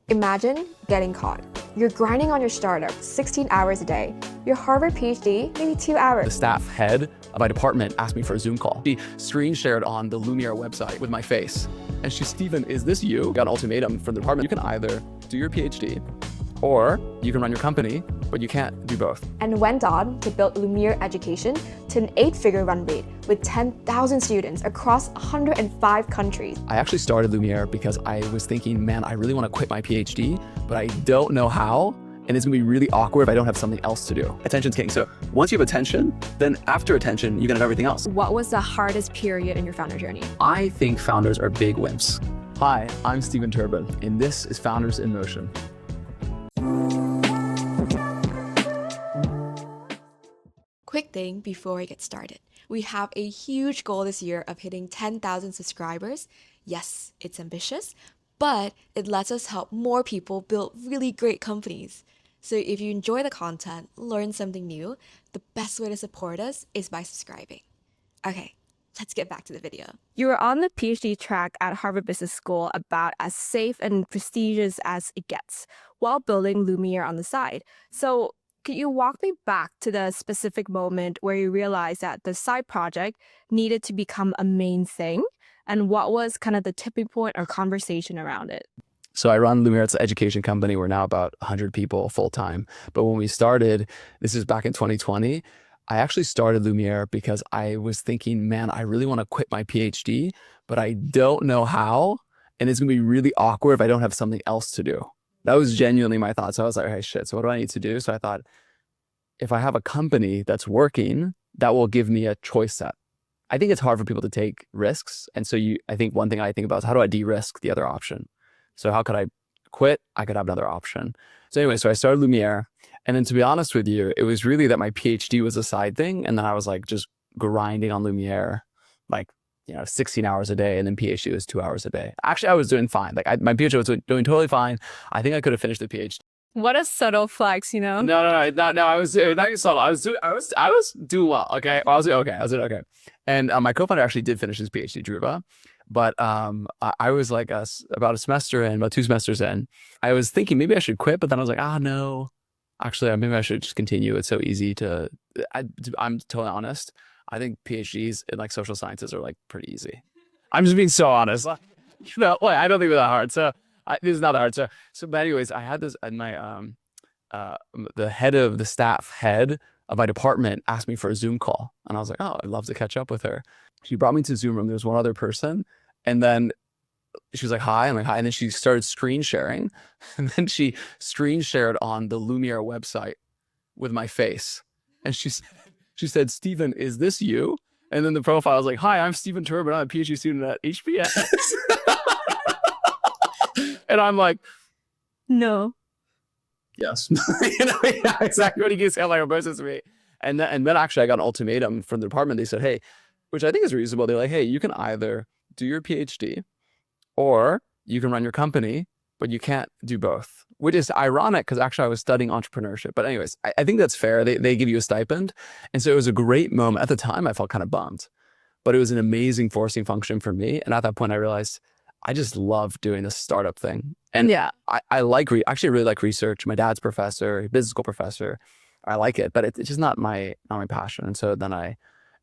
Imagine getting caught. You're grinding on your startup 16 hours a day. Your Harvard PhD, maybe 2 The hours. staff head of my department asked me for a Zoom call. She screen shared on the Lumiere website with my face. And she's, Steven, is this you? Got an ultimatum from the department. You can either do your PhD or you can run your company, but you can't do both. And went on to build Lumiere Education to an 8-figure run rate with 10,000 students across 105 countries. I actually started Lumiere because I was thinking, man, I really want to quit my PhD, but I don't know how. And it's gonna be really awkward if I don't have something else to do. Attention's king. So once you have attention, then after attention, you can have everything else. What was the hardest period in your founder journey? I think founders are big wimps. Hi, I'm Steven Turban, and this is Founders in Motion. Quick thing before we get started. We have a huge goal this year of hitting 10,000 subscribers. Yes, it's ambitious, but it lets us help more people build really great companies. So if you enjoy the content, learn something new, the best way to support us is by subscribing. Okay, let's get back to the video. You were on the PhD track at Harvard Business School, about as safe and prestigious as it gets, while building Lumiere on the side. So could you walk me back to the specific moment where you realized that the side project needed to become a main thing? And what was kind of the tipping point or conversation around it? So I run Lumiere, it's an education company. We're now about 100 people full-time. But when we started, this is back in 2020, I actually started Lumiere because I was thinking, man, I really want to quit my PhD, but I don't know how. And it's gonna be really awkward if I don't have something else to do. That was genuinely my thought. So I was like, hey, shit, so what do I need to do? So I thought, if I have a company that's working, that will give me a choice set. I think it's hard for people to take risks. And so I think one thing I think about is how do I de-risk the other option? So how could I quit? I could have another option. So anyway, so I started Lumiere. And then to be honest with you, it was really that my PhD was a side thing. And then I was like just grinding on Lumiere, like, 16 hours a day. And then PhD was 2 hours a day. Actually, I was doing fine. Like my PhD was doing totally fine. I think I could have finished the PhD. What a subtle flex, you know? No. I was not subtle. I was doing well. Okay, I was doing okay. And my co-founder actually did finish his PhD, Turban. But I was like about a semester in, about 2 semesters in. I was thinking maybe I should quit, but then I was like, no. Actually, maybe I should just continue. It's so easy to. I'm totally honest. I think PhDs in like social sciences are like pretty easy. I'm just being so honest. I don't think they're that hard. So this is not that hard. So, but anyways, I had this, and my the head of the staff head of my department asked me for a Zoom call, and I was like, oh, I'd love to catch up with her. She brought me to the Zoom room. There was one other person, and then she was like, hi. I'm like, hi. And then she started screen sharing, and then she screen shared on the Lumiere website with my face, and she said, Steven, is this you? And then the profile was like, hi, I'm Steven Turban. I'm a PhD student at HBS. And I'm like, No. yes. Yeah, exactly what he can sound like a person to me. And then actually I got an ultimatum from the department. They said, hey, which I think is reasonable. They're like, hey, you can either do your PhD or you can run your company, but you can't do both, which is ironic because actually I was studying entrepreneurship. But anyways, I think that's fair. They give you a stipend. And so it was a great moment. At the time, I felt kind of bummed, but it was an amazing forcing function for me. And at that point, I realized I just love doing this startup thing. And Yeah. I actually really like research. My dad's professor, business school professor. I like it, but it's just not my passion. And so then at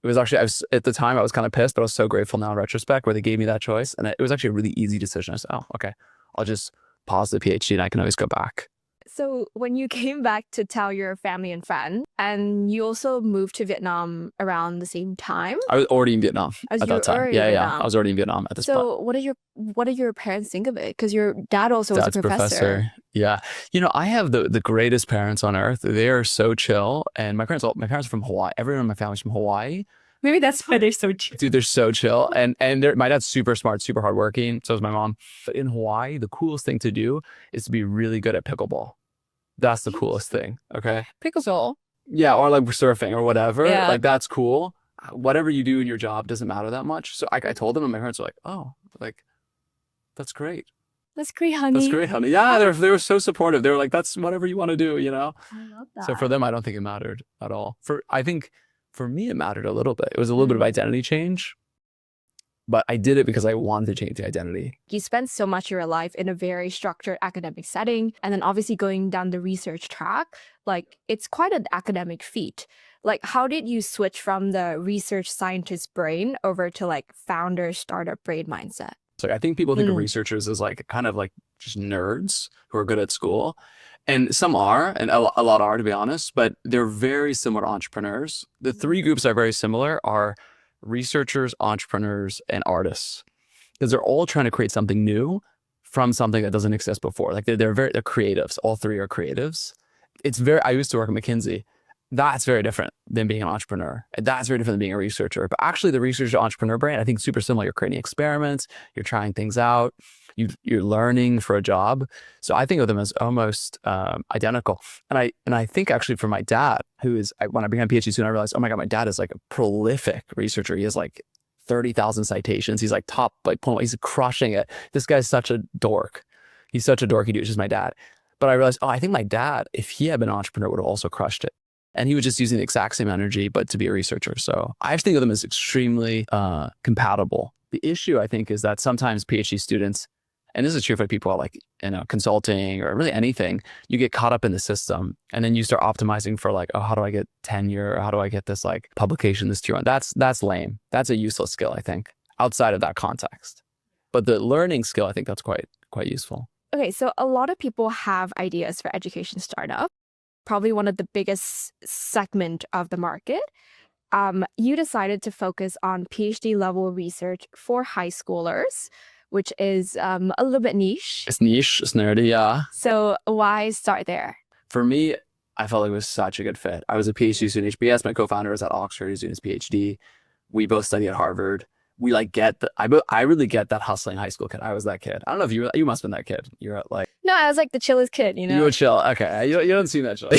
the time I was kind of pissed, but I was so grateful now in retrospect where they gave me that choice. And it was actually a really easy decision. I said, oh, okay, I'll just pause the PhD and I can always go back. So when you came back to tell your family and friends, and you also moved to Vietnam around the same time? I was already in Vietnam As at you that were time. already Yeah. in Vietnam. I was already in Vietnam at this point. So what did your parents think of it? Because your dad also was Dad's a professor. Yeah. I have the greatest parents on earth. They are so chill. And my parents are from Hawaii. Everyone in my family's from Hawaii. Maybe that's why they're so chill. Dude, they're so chill. And my dad's super smart, super hardworking. So is my mom. But in Hawaii, the coolest thing to do is to be really good at pickleball. That's the coolest thing. Okay. Pickleball. Yeah. Or like surfing or whatever. Yeah. Like that's cool. Whatever you do in your job doesn't matter that much. So I told them and my parents were like, oh, like, that's great. That's great, honey. That's great, honey. Yeah, they were so supportive. They were like, that's whatever you want to do, I love that. So for them, I don't think it mattered at all. I think for me, it mattered a little bit. It was a little bit of identity change. but I did it because I wanted to change the identity. You spend so much of your life in a very structured academic setting, and then obviously going down the research track, like it's quite an academic feat. Like, how did you switch from the research scientist brain over to like founder startup brain mindset? So I think people think of researchers as like kind of like just nerds who are good at school. And some are, and a lot are, to be honest, but they're very similar to entrepreneurs. The three groups are very similar are researchers, entrepreneurs, and artists, because they're all trying to create something new from something that doesn't exist before. Like they're creatives. All three are creatives. I used to work at McKinsey. That's very different than being an entrepreneur. And that's very different than being a researcher. But actually the researcher entrepreneur brain, I think is super similar. You're creating experiments, you're trying things out, you're learning for a job. So I think of them as almost identical. And I think actually for my dad, when I became a PhD student, I realized, oh my God, my dad is like a prolific researcher. He has like 30,000 citations. He's like top, he's crushing it. This guy's such a dork. He's such a dorky dude. It's just my dad. But I realized, I think my dad, if he had been an entrepreneur, would have also crushed it. And he was just using the exact same energy, but to be a researcher. So I think of them as extremely compatible. The issue, I think, is that sometimes PhD students, and this is true for people like, consulting or really anything, you get caught up in the system and then you start optimizing for like, oh, how do I get tenure? Or how do I get this like publication, this tier one? That's lame. That's a useless skill, I think, outside of that context. But the learning skill, I think that's quite useful. Okay, so a lot of people have ideas for education startup, probably one of the biggest segment of the market. You decided to focus on PhD level research for high schoolers, which is a little bit niche. It's niche, it's nerdy, yeah. So why start there? For me, I felt like it was such a good fit. I was a PhD student at HBS. My co-founder was at Oxford. He's doing his PhD. We both studied at Harvard. We like I really get that hustling high school kid. I was that kid. I don't know if you must have been that kid. You're at like. No, I was like the chillest kid, You were chill. Okay. You don't seem that chill.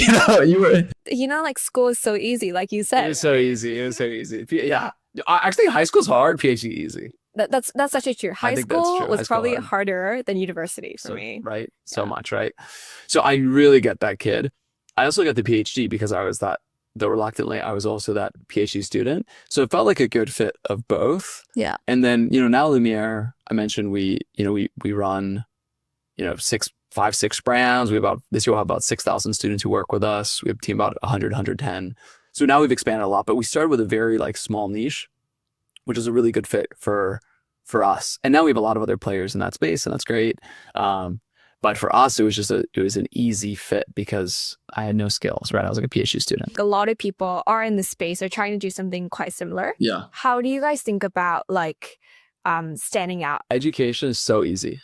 You were. Like school is so easy, like you said. It was so easy. Yeah. Actually, high school's hard, PhD easy. That's actually true. High school was probably harder than university for me. Right. So much, right? So I really get that kid. I also got the PhD because I was that, though reluctantly, I was also that PhD student. So it felt like a good fit of both. Yeah. And then, now Lumiere, I mentioned we run, 5, 6 brands. This year we'll have about 6,000 students who work with us. We have a team about 100, 110. So now we've expanded a lot, but we started with a very like small niche, which is a really good fit for us. And now we have a lot of other players in that space, and that's great. But for us, it was an easy fit because I had no skills, right? I was like a PhD student. A lot of people are in this space are trying to do something quite similar. Yeah. How do you guys think about like standing out? Education is so easy.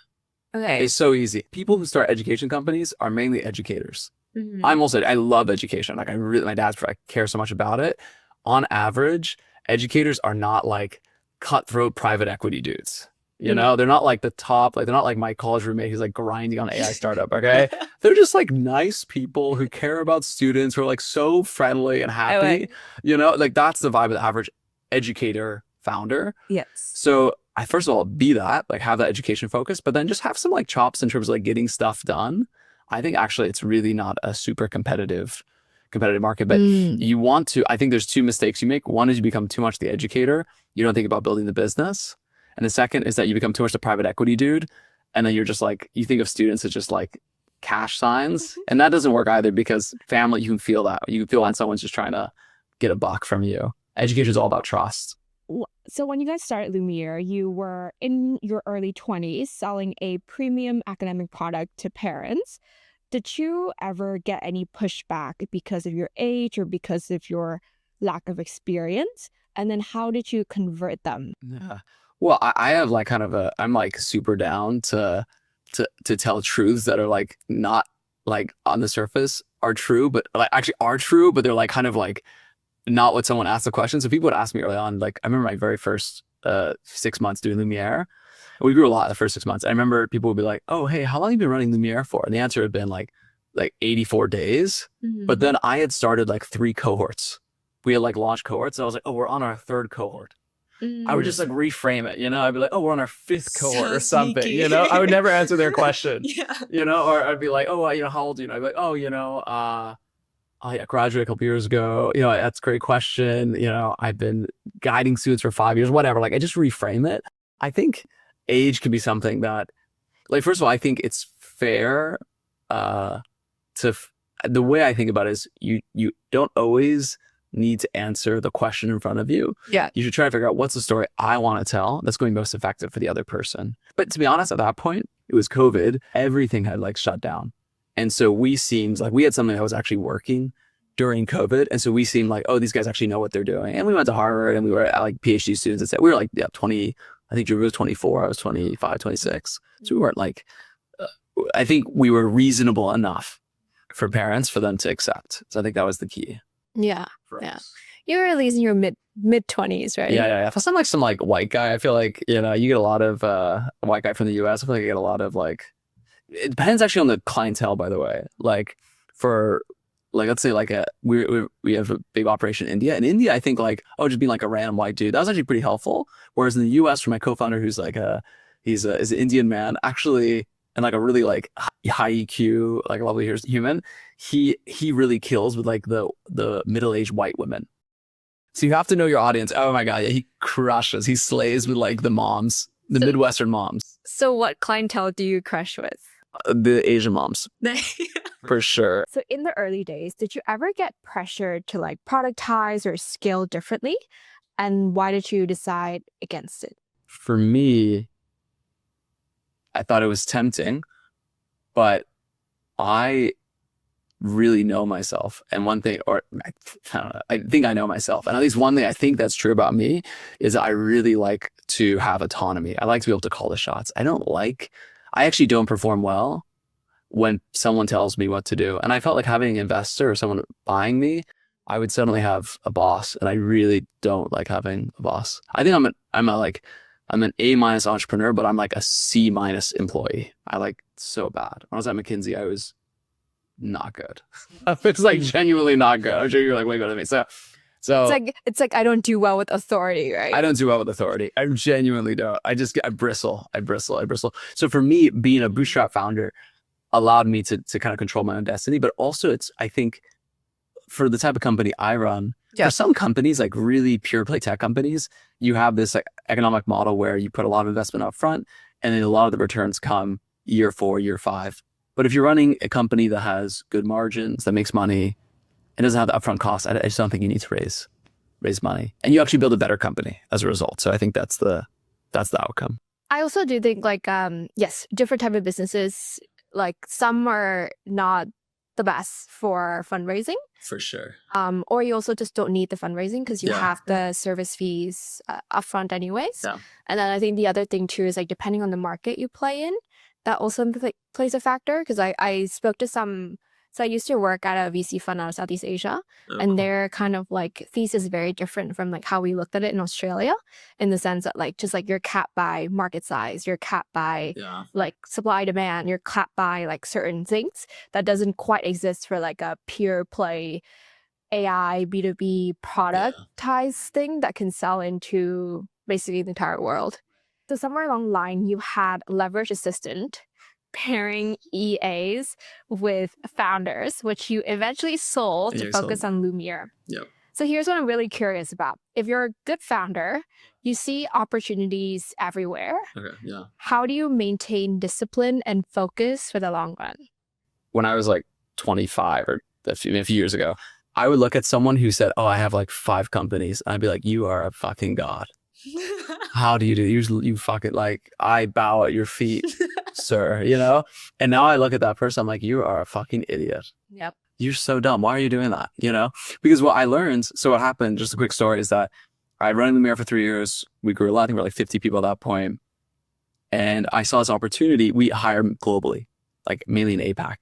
Okay. It's so easy. People who start education companies are mainly educators. Mhm. I love education. Like my dad's, I care so much about it. On average, educators are not like cutthroat private equity dudes. They're not like the top, like they're not like my college roommate who's like grinding on AI startup. Okay. They're just like nice people who care about students, who are like so friendly and happy, like that's the vibe of the average educator founder. Yes. So I first of all be that, like have that education focus, but then just have some like chops in terms of like getting stuff done. I think actually it's really not a super competitive market, but I think there's 2 mistakes you make. One is you become too much the educator. You don't think about building the business. And the second is that you become too much the private equity dude. And then you're just like, you think of students as just like cash signs. And that doesn't work either, because family, you can feel that. You can feel when someone's just trying to get a buck from you. Education is all about trust. So when you guys started Lumiere, you were in your early 20s selling a premium academic product to parents. Did you ever get any pushback because of your age or because of your lack of experience? And then how did you convert them? Yeah. Well, I have like I'm like super down to tell truths that are like not like on the surface are true, but like actually are true, but they're like kind of like not what someone asked the question. So people would ask me early on, like I remember my very first 6 months doing Lumiere. We grew a lot in the first 6 months. I remember people would be like, oh, hey, how long have you been running Lumiere for? And the answer had been like 84 days. Mhm. But then I had started like 3 cohorts. We had like launched cohorts. And I was like, oh, we're on our 3rd cohort. I would just like reframe it, I'd be like, oh, we're on our 5th cohort or something, sneaky. I would never answer their question, Yeah. or I'd be like, oh, how old are you? I'd be like, oh, I graduated a couple years ago. That's a great question. I've been guiding students for 5 years, whatever. Like I just reframe it. I think age can be something that, like, first of all, I think it's fair uh, to the way I think about it is you don't always need to answer the question in front of you. Yeah. You should try to figure out what's the story I want to tell that's going to be most effective for the other person. But to be honest, at that point, it was COVID. Everything had like shut down. And so we seemed like we had something that was actually working during COVID. And so we seemed like, oh, these guys actually know what they're doing. And we went to Harvard and we were like PhD students. And said, we were like, 20, I think Drew was 24, I was 25, 26. So we weren't like, I think we were reasonable enough for parents for them to accept. So I think that was the key. Yeah. For Yeah. us. You were at least in your mid 20s, right? Yeah. If I'm like some like white guy, I feel like, you get a lot of white guy from the US. I feel like you get a lot of like, it depends actually on the clientele, by the way. Like for like, let's say like we have a big operation in India. In India, I think like, oh, just being like a random white dude, that was actually pretty helpful. Whereas in the US, for my co-founder, who's like is an Indian man, actually, and like a really like high EQ, like a lovely human, he really kills with like the middle-aged white women. So you have to know your audience. Oh my God, yeah, he crushes. He slays with like the moms, the Midwestern moms, So what clientele do you crush with? the Asian moms, for sure. So in the early days, did you ever get pressured to like productize or scale differently? And why did you decide against it? For me, I thought it was tempting, but I really know myself. And one thing, or I don't know, I think I know myself. And at least one thing I think that's true about me is I really like to have autonomy. I like to be able to call the shots. I actually don't perform well when someone tells me what to do. And I felt like having an investor or someone buying me, I would suddenly have a boss. And I really don't like having a boss. I think I'm an A- entrepreneur, but I'm like a C- employee. I like so bad. When I was at McKinsey, I was not good. It's like genuinely not good. I'm sure you're like way better than me. So It's like I don't do well with authority, right? I don't do well with authority. I genuinely don't. I bristle. So for me, being a bootstrap founder allowed me to kind of control my own destiny. But also I think for the type of company I run, for some companies, like really pure play tech companies, you have this like economic model where you put a lot of investment up front and then a lot of the returns come year 4, year 5. But if you're running a company that has good margins, that makes money, and doesn't have the upfront costs, I just don't think you need to raise money. And you actually build a better company as a result. So I think that's the outcome. I also do think like yes, different type of businesses, like some are not the best for fundraising. For sure. Or you also just don't need the fundraising because you Yeah. have the service fees upfront anyways. Yeah. And then I think the other thing too is like depending on the market you play in, that also plays a factor. Because I spoke to some, so I used to work at a VC fund out of Southeast Asia, and their kind of like thesis is very different from like how we looked at it in Australia, in the sense that like just like you're capped by market size, you're capped by like supply demand, you're capped by like certain things that doesn't quite exist for like a pure play AI B2B productized thing that can sell into basically the entire world. So somewhere along the line, you had Leverage Assistant pairing EAs with founders, which you eventually sold to focus on Lumiere. Yep. So here's what I'm really curious about. If you're a good founder, you see opportunities everywhere. Okay. Yeah. How do you maintain discipline and focus for the long run? When I was like 25 or a few years ago, I would look at someone who said, oh, I have like 5 companies. And I'd be like, you are a fucking god. How do you do it? You fucking like, I bow at your feet, sir, And now I look at that person, I'm like, you are a fucking idiot. Yep. You're so dumb. Why are you doing that? Because what I learned, so what happened, just a quick story, is that I ran Lumiere for 3 years. We grew a lot. I think we were like 50 people at that point. And I saw this opportunity. We hire globally, like mainly in APAC.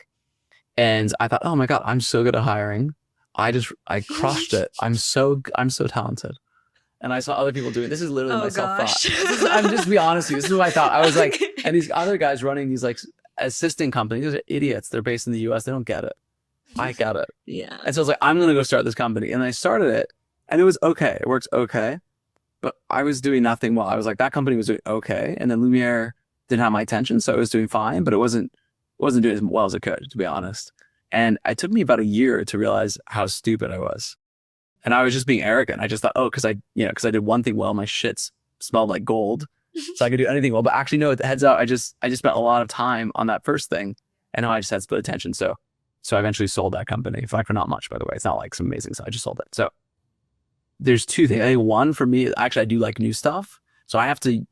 And I thought, oh my God, I'm so good at hiring. I crushed it. I'm so talented. And I saw other people doing it. This is literally my self-thought. I'm just be honest with you. This is what I thought. I was like, and these other guys running these like assisting companies, these are idiots. They're based in the US. They don't get it. I get it. Yeah. And so I was like, I'm going to go start this company. And I started it and it was okay. It worked okay. But I was doing nothing well. I was like, that company was doing okay. And then Lumiere didn't have my attention. So it was doing fine, but it wasn't doing as well as it could, to be honest. And it took me about a year to realize how stupid I was. And I was just being arrogant. I just thought, oh, because I did one thing well, my shits smelled like gold. So I could do anything well. But actually, no, heads out, I just spent a lot of time on that first thing. And now I just had split attention. So I eventually sold that company. In fact, for not much, by the way. It's not like some amazing stuff. I just sold it. So there's two things. I think one, for me, actually, I do like new stuff. So I have to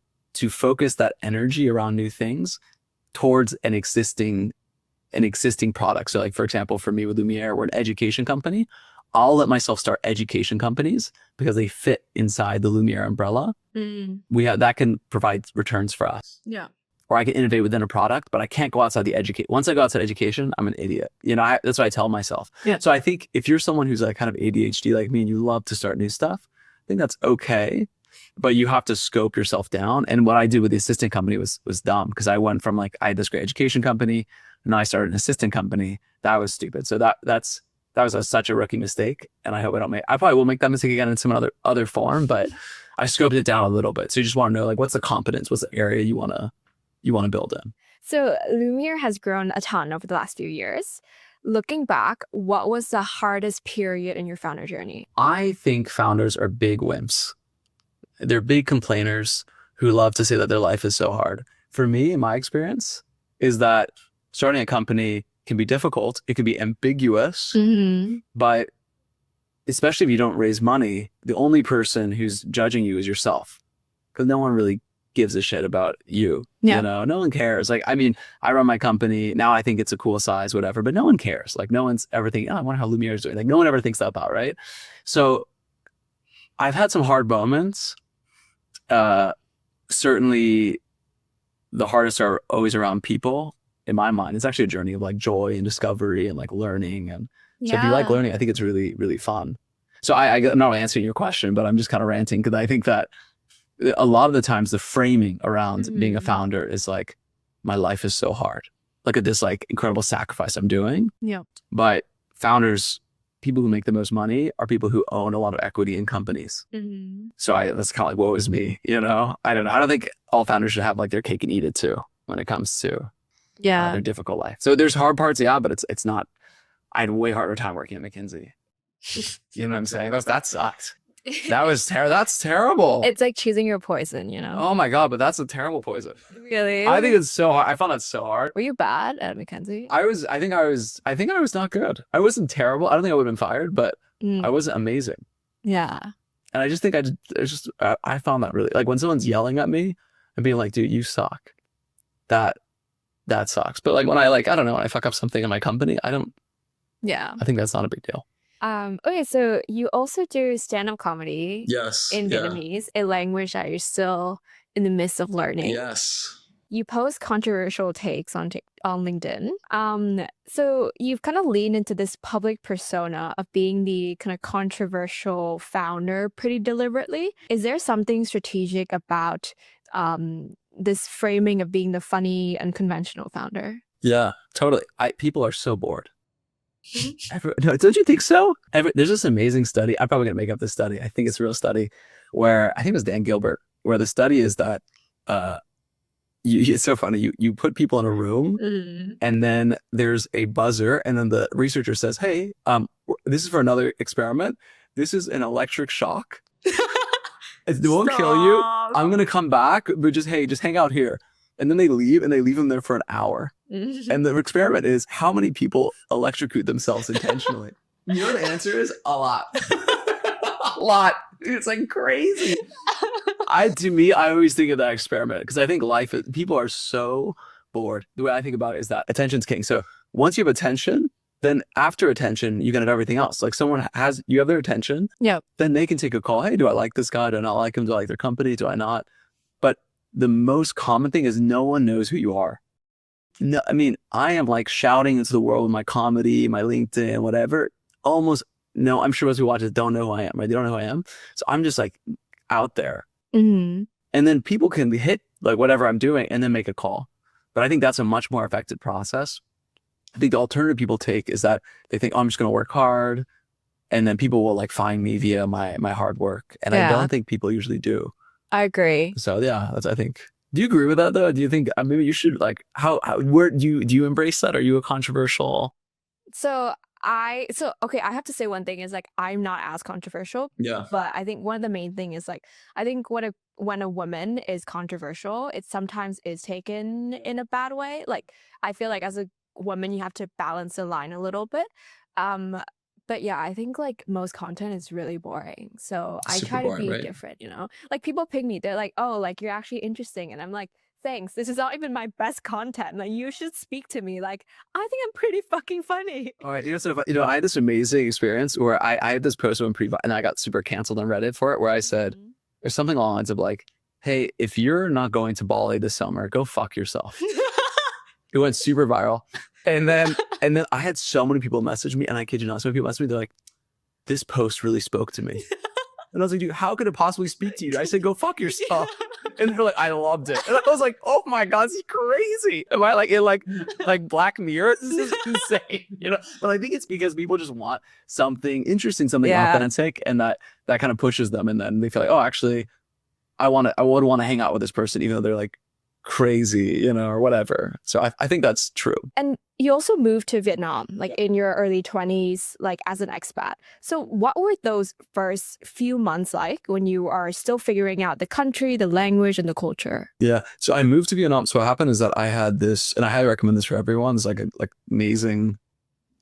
focus that energy around new things towards an existing product. So like, for example, for me with Lumiere, we're an education company. I'll let myself start education companies because they fit inside the Lumiere umbrella. That can provide returns for us. Yeah. Or I can innovate within a product, but I can't go outside the educate. Once I go outside education, I'm an idiot. That's what I tell myself. Yeah. So I think if you're someone who's like kind of ADHD like me and you love to start new stuff, I think that's okay. But you have to scope yourself down. And what I did with the assistant company was dumb, because I went from like, I had this great education company and then I started an assistant company. That was stupid. So that was such a rookie mistake. And I hope I probably will make that mistake again in some other form, but I scoped it down a little bit. So you just want to know, like, what's the competence? What's the area you want to build in? So Lumiere has grown a ton over the last few years. Looking back, what was the hardest period in your founder journey? I think founders are big wimps. They're big complainers who love to say that their life is so hard. For me, in my experience, is that starting a company can be difficult. It can be ambiguous, but especially if you don't raise money, the only person who's judging you is yourself, because no one really gives a shit about you. Yeah. You know, no one cares. Like, I mean, I run my company now. I think it's a cool size, whatever, but no one cares. Like, no one's ever thinking, oh, I wonder how Lumiere is doing. Like, no one ever thinks that about, right? So I've had some hard moments. Certainly the hardest are always around people. In my mind, it's actually a journey of like joy and discovery and like learning. And so if you like learning, I think it's really, really fun. So I'm not answering your question, but I'm just kind of ranting, because I think that a lot of the times the framing around being a founder is like, my life is so hard. Look at this like incredible sacrifice I'm doing. Yeah. But founders, people who make the most money are people who own a lot of equity in companies. So that's kind of like, woe is me, I don't know. I don't think all founders should have like their cake and eat it too when it comes to their difficult life. So there's hard parts, but it's not. I had a way harder time working at McKinsey. You know what I'm saying? That sucked. That's terrible. It's like choosing your poison, Oh my God, but that's a terrible poison. Really? I think it's so hard. I found that so hard. Were you bad at McKinsey? I think I was not good. I wasn't terrible. I don't think I would have been fired, but I wasn't amazing. Yeah. And I just think I found that really, like, when someone's yelling at me and being like, dude, you suck. That sucks. But like when I don't know, when I fuck up something in my company, I think that's not a big deal. Okay, so you also do stand-up comedy in Vietnamese, a language that you're still in the midst of learning. Yes. You post controversial takes on LinkedIn. So you've kind of leaned into this public persona of being the kind of controversial founder pretty deliberately. Is there something strategic about this framing of being the funny, unconventional founder? Yeah, totally. People are so bored. No, don't you think so? There's this amazing study. I'm probably gonna make up this study. I think it's a real study where I think it was Dan Gilbert, where the study is that it's so funny. You put people in a room and then there's a buzzer, and then the researcher says, hey, this is for another experiment. This is an electric shock. It won't kill you. I'm gonna come back, but just hang out here. And then they leave, and they leave them there for an hour. And the experiment is how many people electrocute themselves intentionally. You know what the answer is? A lot. A lot. It's like crazy. To me, I always think of that experiment because I think people are so bored. The way I think about it is that attention's king. So once you have attention, then after attention, you can have everything else. Like you have their attention. Yeah. Then they can take a call. Hey, do I like this guy? Do I not like him? Do I like their company? Do I not? But the most common thing is no one knows who you are. No, I mean, I am like shouting into the world with my comedy, my LinkedIn, whatever. Almost no, I'm sure most people watch this don't know who I am, right? They don't know who I am. So I'm just like out there. And then people can hit like whatever I'm doing and then make a call. But I think that's a much more effective process. I think the alternative people take is that they think, oh, I'm just going to work hard. And then people will like find me via my hard work. And I don't think people usually do. I agree. So yeah, I think. Do you agree with that though? Do you think maybe you should like where do you embrace that? Are you a controversial? Okay, I have to say one thing is like I'm not as controversial, Yeah. but I think one of the main thing is like I think when a woman is controversial, it sometimes is taken in a bad way. Like I feel like as a woman you have to balance the line a little bit. Um but yeah, I think like most content is really boring. So I Super try to boring, be right? different, you know? Like people pick me, they're like, "Oh, like you're actually interesting." And I'm like, "Thanks. This is not even my best content. Like you should speak to me. Like I think I'm pretty fucking funny." All right, I had this amazing experience where I had this post on and I got super canceled on Reddit for it, where I said, Mhm. there's something along the lines of like, hey, if you're not going to Bali this summer, go fuck yourself. It went super viral. And then I had so many people message me, and I kid you not, so many people message me, they're like, this post really spoke to me. And I was like, dude, how could it possibly speak to you? I said, go fuck yourself. And they're like, I loved it. And I was like, oh my God, this is crazy. Am I like in like Black Mirror? This is insane. But I think it's because people just want something interesting, something Yeah. authentic, and that kind of pushes them. And then they feel like, oh, actually, I would want to hang out with this person, even though they're like crazy, or whatever. So I think that's true. And you also moved to Vietnam, like in your early 20s, like as an expat. So what were those first few months like when you are still figuring out the country, the language, and the culture? Yeah. So I moved to Vietnam. So what happened is that I had this, and I highly recommend this for everyone. It's like a amazing,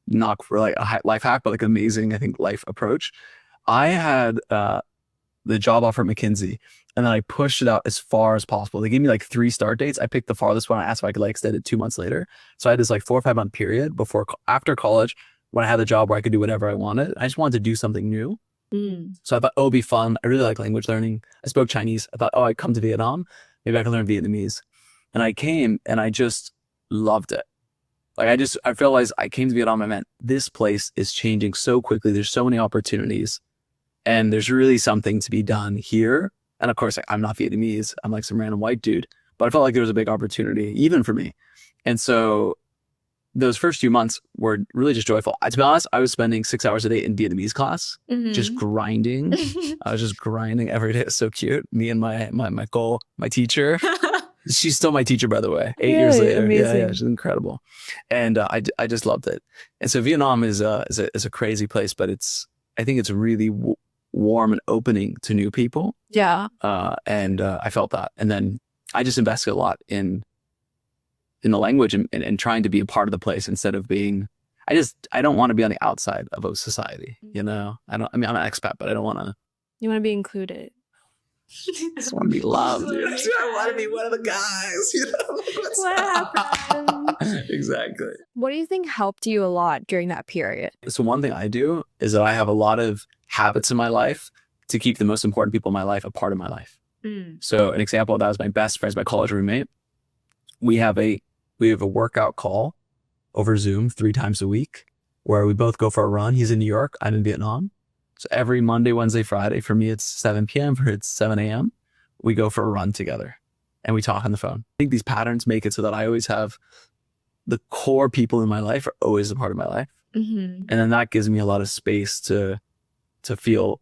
not for like a life hack, but like amazing, I think, life approach. I had the job offer at McKinsey, and then I pushed it out as far as possible. They gave me like 3 start dates. I picked the farthest one. I asked if I could like extend it 2 months later. So I had this like 4 or 5 month period after college, when I had a job where I could do whatever I wanted. I just wanted to do something new. So I thought, oh, it'd be fun. I really like language learning. I spoke Chinese. I thought, oh, I'd come to Vietnam. Maybe I can learn Vietnamese. And I came, and I just loved it. Like I realized I came to Vietnam. I meant, this place is changing so quickly. There's so many opportunities, and there's really something to be done here. And of course, I'm not Vietnamese. I'm like some random white dude, but I felt like there was a big opportunity even for me. And so those first few months were really just joyful. To be honest, I was spending 6 hours a day in Vietnamese class, just grinding. I was just grinding every day. It's so cute. Me and my teacher. She's still my teacher, by the way. 8 years Really? later. Amazing. Yeah, she's incredible. And I just loved it. And so Vietnam is a crazy place, but I think it's really warm and opening to new people. Yeah. And I felt that. And then I just invested a lot in the language and trying to be a part of the place instead of being, I don't want to be on the outside of a society, I'm an expat, but I don't want to. You want to be included. I just want to be loved, dude. I want to be one of the guys, What happened? Exactly. What do you think helped you a lot during that period? So one thing I do is that I have a lot of habits in my life to keep the most important people in my life a part of my life. So an example of that is my best friend's my college roommate. We have a workout call over Zoom 3 times a week where we both go for a run. He's in New York, I'm in Vietnam. So every Monday, Wednesday, Friday, for me, it's 7 p.m. For it's 7 a.m. We go for a run together and we talk on the phone. I think these patterns make it so that I always have the core people in my life are always a part of my life. And then that gives me a lot of space to feel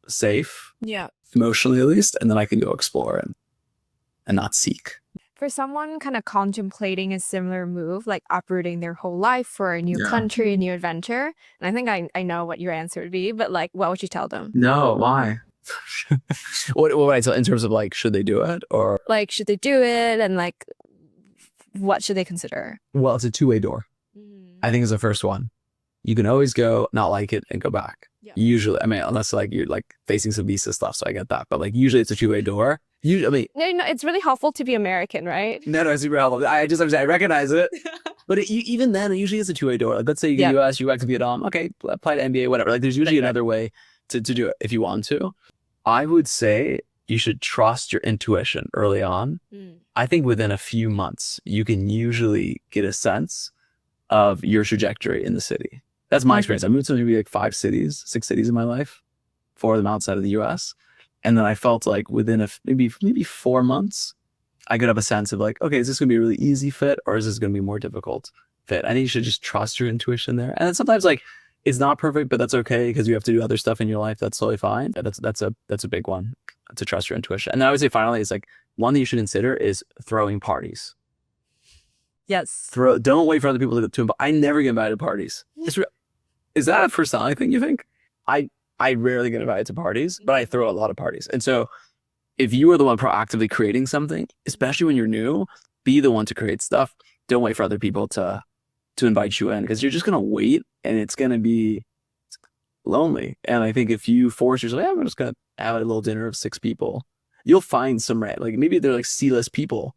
safe, Yeah. emotionally at least. And then I can go explore and not seek. For someone kind of contemplating a similar move, like uprooting their whole life for a new country, a new adventure, and I think I know what your answer would be, but like, what would you tell them? No, why? What would I tell in terms of like, should they do it or? Like, should they do it? And like, what should they consider? Well, it's a 2-way door. I think it's the first one. You can always go, not like it, and go back. Yeah. Usually, unless like you're like facing some visa stuff, so I get that. But like usually it's a 2-way door. No, it's really helpful to be American, right? No, it's super helpful. I recognize it. But even then, it usually is a 2-way door. Like let's say you go US, you go back to Vietnam. Okay, apply to MBA, whatever. Like there's usually another way to do it if you want to. I would say you should trust your intuition early on. I think within a few months, you can usually get a sense of your trajectory in the city. That's my experience. I moved to maybe like 6 cities in my life, 4 of them outside of the US. And then I felt like within maybe 4 months, I could have a sense of like, okay, is this going to be a really easy fit or is this going to be a more difficult fit? I think you should just trust your intuition there. And then sometimes like it's not perfect, but that's okay because you have to do other stuff in your life. That's totally fine. That's a big one, to trust your intuition. And then I would say finally, it's like one thing you should consider is throwing parties. Yes. Don't wait for other people to invite. I never get invited to parties. Is that a personality thing, you think? I rarely get invited to parties, but I throw a lot of parties. And so if you are the one proactively creating something, especially when you're new, be the one to create stuff. Don't wait for other people to invite you in, because you're just going to wait and it's going to be lonely. And I think if you force yourself, I'm just going to have a little dinner of 6 people, you'll find some, like maybe they're like C-list people.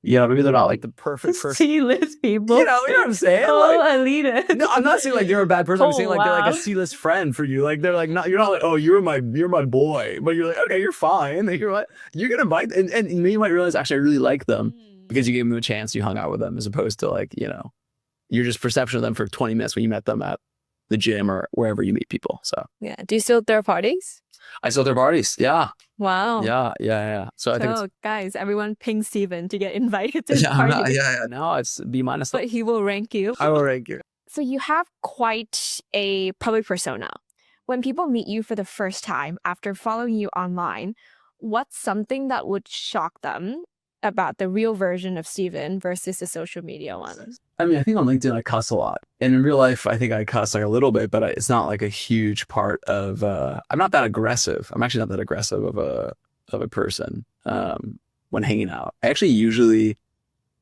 Maybe they're not like the perfect person. C-list people. You know what I'm saying? Oh, Like, elitist. no, I'm not saying like they're a bad person. I'm Oh, saying like they're like wow. a C-list friend for you. Like they're like not. You're not like, oh, you're my boy. But you're like, okay, you're fine. Like, you're like, you're gonna invite, and you might realize actually I really like them because you gave them a chance. You hung out with them, as opposed to like your just perception of them for 20 minutes when you met them at the gym or wherever you meet people. So Yeah. Do you still throw parties? I still their parties. Yeah, Wow. yeah. So I think So, guys, everyone ping Steven to get invited to it's, his party. yeah. Now it's B-. But he will rank you. I will rank you. So you have quite a public persona. When people meet you for the first time after following you online, what's something that would shock them about the real version of Steven versus the social media one? I mean, I think on LinkedIn I cuss a lot, and in real life I think I cuss like a little bit, but it's not like a huge part of. I'm not that aggressive. I'm actually not that aggressive of a person when hanging out. I actually usually,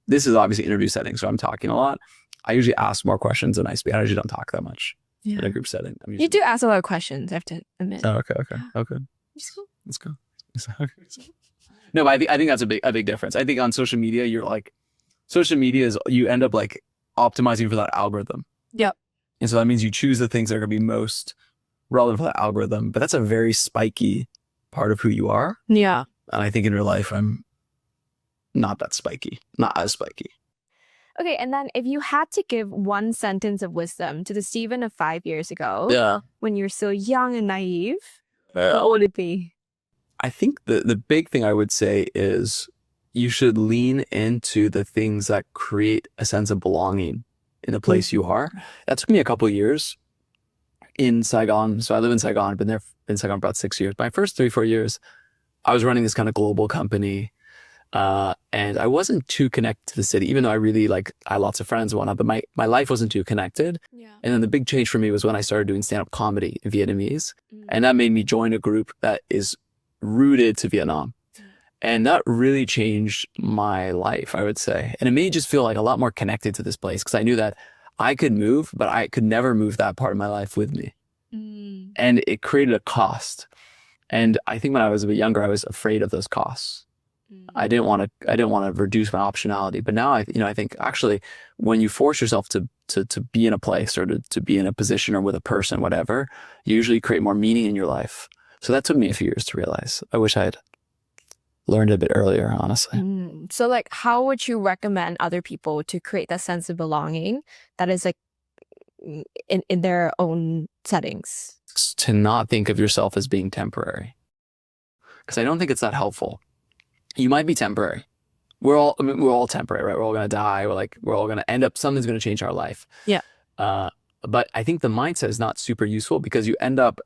this is obviously interview setting, so I'm talking a lot. I usually ask more questions than I speak. I usually don't talk that much in a group setting. You do ask a lot of questions, I have to admit. Oh, okay. Let's go. No, but I think that's a big difference. I think on social media, social media is, you end up like optimizing for that algorithm. Yep. And so that means you choose the things that are going to be most relevant for that algorithm. But that's a very spiky part of who you are. Yeah. And I think in real life, I'm not that spiky, not as spiky. Okay, and then if you had to give one sentence of wisdom to the Steven of 5 years ago, when you're still young and naive, what would it be? I think the big thing I would say is you should lean into the things that create a sense of belonging in the place you are. That took me a couple of years in Saigon. So I live in Saigon. I've been there in Saigon for about 6 years. My first 3-4 years, I was running this kind of global company. And I wasn't too connected to the city, even though I had lots of friends and whatnot, but my life wasn't too connected. Yeah. And then the big change for me was when I started doing stand-up comedy in Vietnamese. And that made me join a group that is rooted to Vietnam. And that really changed my life, I would say. And it made me just feel like a lot more connected to this place, because I knew that I could move, but I could never move that part of my life with me. And it created a cost. And I think when I was a bit younger, I was afraid of those costs. I didn't want to reduce my optionality. But now I think actually when you force yourself to be in a place or to be in a position or with a person, whatever, you usually create more meaning in your life. So that took me a few years to realize. I wish I had learned a bit earlier, honestly. So like, how would you recommend other people to create that sense of belonging that is like in their own settings? To not think of yourself as being temporary. Because I don't think it's that helpful. You might be temporary. We're all temporary, right? We're all going to die. We're all going to end up, something's going to change our life. Yeah. But I think the mindset is not super useful, because you end up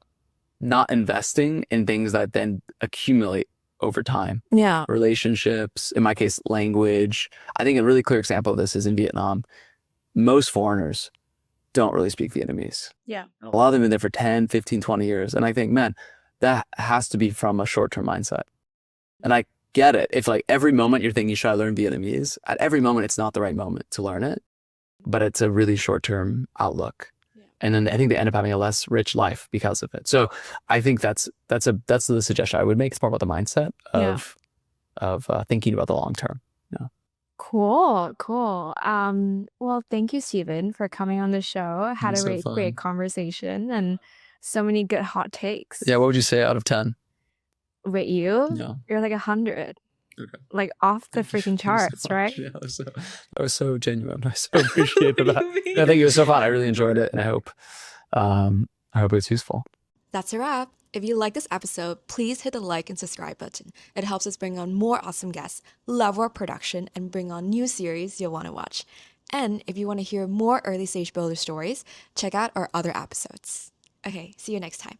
not investing in things that then accumulate over time. Yeah. Relationships, in my case, language. I think a really clear example of this is in Vietnam. Most foreigners don't really speak Vietnamese. Yeah. A lot of them have been there for 10, 15, 20 years. And I think, man, that has to be from a short-term mindset. And I get it. If like every moment you're thinking, should I learn Vietnamese? At every moment, it's not the right moment to learn it, but it's a really short-term outlook. Yeah. And then I think they end up having a less rich life because of it. So I think that's the suggestion I would make. It's more about the mindset of thinking about the long term. Yeah. Cool. Well, thank you, Steven, for coming on the show. I had a great conversation and so many good hot takes. Yeah. What would you say out of 10? Rate you? Yeah. You're like 100. Okay. Like off the freaking charts, right? Yeah, that was so genuine. I so appreciate that. I think it was so fun. I really enjoyed it, and I hope it's useful. That's a wrap. If you like this episode, please hit the like and subscribe button. It helps us bring on more awesome guests, love our production, and bring on new series you'll want to watch. And if you want to hear more early stage builder stories, check out our other episodes. Okay, see you next time.